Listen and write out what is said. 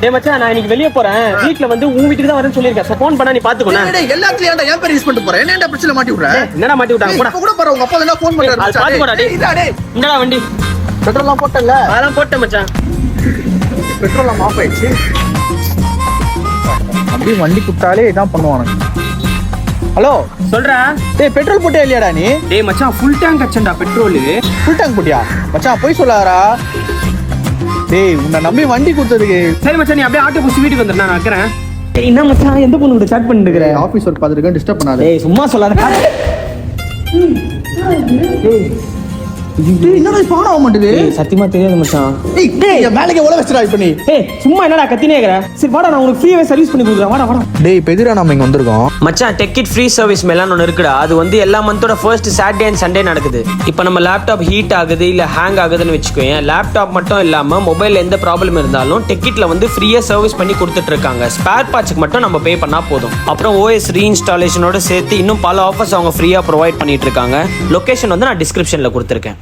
டேய் மச்சான் நான் இன்னைக்கு வெளிய போறேன். வீட்ல வந்து உன் வீட்டுக்கு தான் வரேன்னு சொல்லிருக்கேன். சோ ஃபோன் பண்ணா நீ பாத்துக்கோண்ணா. டேய் எல்லாத்துலயும் ஏன்டா என் பேர் யூஸ் பண்ணிட்டு போறேன்? என்னடா பிரச்சனை மாட்டி விடுற? என்னடா மாட்டி விட்டாங்க போடா. இப்ப கூட பாரு உங்க அப்பா தான ஃபோன் பண்றாரு. அது பாத்துக்கோடா டேய். டேய் இந்தடா வண்டி. பெட்ரோல்லாம் போட்டல? அதெல்லாம் போட்டேன் மச்சான். பெட்ரோல்லாம் ஆஃப் ஆயிடுச்சு. அப்படியே வண்டி குட்டாலே இதான் பண்ணுவானுங்க. ஹலோ சொல்றா. டேய் பெட்ரோல் போட்டே இல்லையாடா நீ? டேய் மச்சான் ஃபுல் டேங்க் அச்சண்டா பெட்ரோல். ஃபுல் டேங்க் போட்டியா? மச்சான் போய் சொல்லாதடா. டேய் உன்னை நம்பி வண்டி கொடுத்ததுக்கு. சரி மச்சான் நீ அப்படியே ஆட்டோ புடிச்சு வீட்டுக்கு வந்துரு நான் வைக்கிறேன். டேய் என்ன மச்சான் எந்த பொண்ணு கூட சாட் பண்ணிட்டு இருக்கற? ஆபீஸ் ஒர்க் பாத்துட்டு டிஸ்டர்ப் பண்ணாத. டேய் சும்மா சொல்லாத. டேய் என்னடா ஸ்பான் ஆக மாட்டேங்குது? டேய் சத்தியமா தெரியாது மச்சான். டேய் வேலைக்கு எவ்வளவு வெஸ்டா இப்ப நீ? டேய் சும்மா என்னடா கத்தினே இருக்கற? சரி வாடா நான் உங்களுக்கு ஃப்ரீயாவே சர்வீஸ் பண்ணி கொடுக்குறேன். வாடா வாடா. டேய் பெதிரா நாம இங்க வந்திருக்கோம். மச்சான் டெக்கிட் ஃப்ரீ சர்வீஸ் மேலான்னு ஒன்று இருக்குடா. அது வந்து எல்லா மந்தோட ஃபர்ஸ்ட் சாட்டர்டே அண்ட் சண்டே நடக்குது. இப்போ நம்ம லேப்டாப் ஹீட் ஆகுது இல்லை ஹேங் ஆகுதுன்னு வச்சுக்கோங்க. லேப்டாப் மட்டும் இல்லாமல் மொபைல் எந்த ப்ராப்ளம் இருந்தாலும் டெக்கிட்ல வந்து ஃப்ரீயாக சர்வீஸ் பண்ணி கொடுத்துட்டு இருக்காங்க. ஸ்பேர் பார்ட்ஸ்க்கு மட்டும் நம்ம பே பண்ணா போதும். அப்புறம் ஓஎஸ் ரீஇன்ஸ்டாலேஷனோட சேர்த்து இன்னும் பல ஆஃபர்ஸ் அவங்க ஃப்ரீயாக ப்ரொவைட் பண்ணிட்டு இருக்காங்க. லொகேஷன் வந்து நான் டிஸ்கிரிப்ஷனில் கொடுத்துருக்கேன்.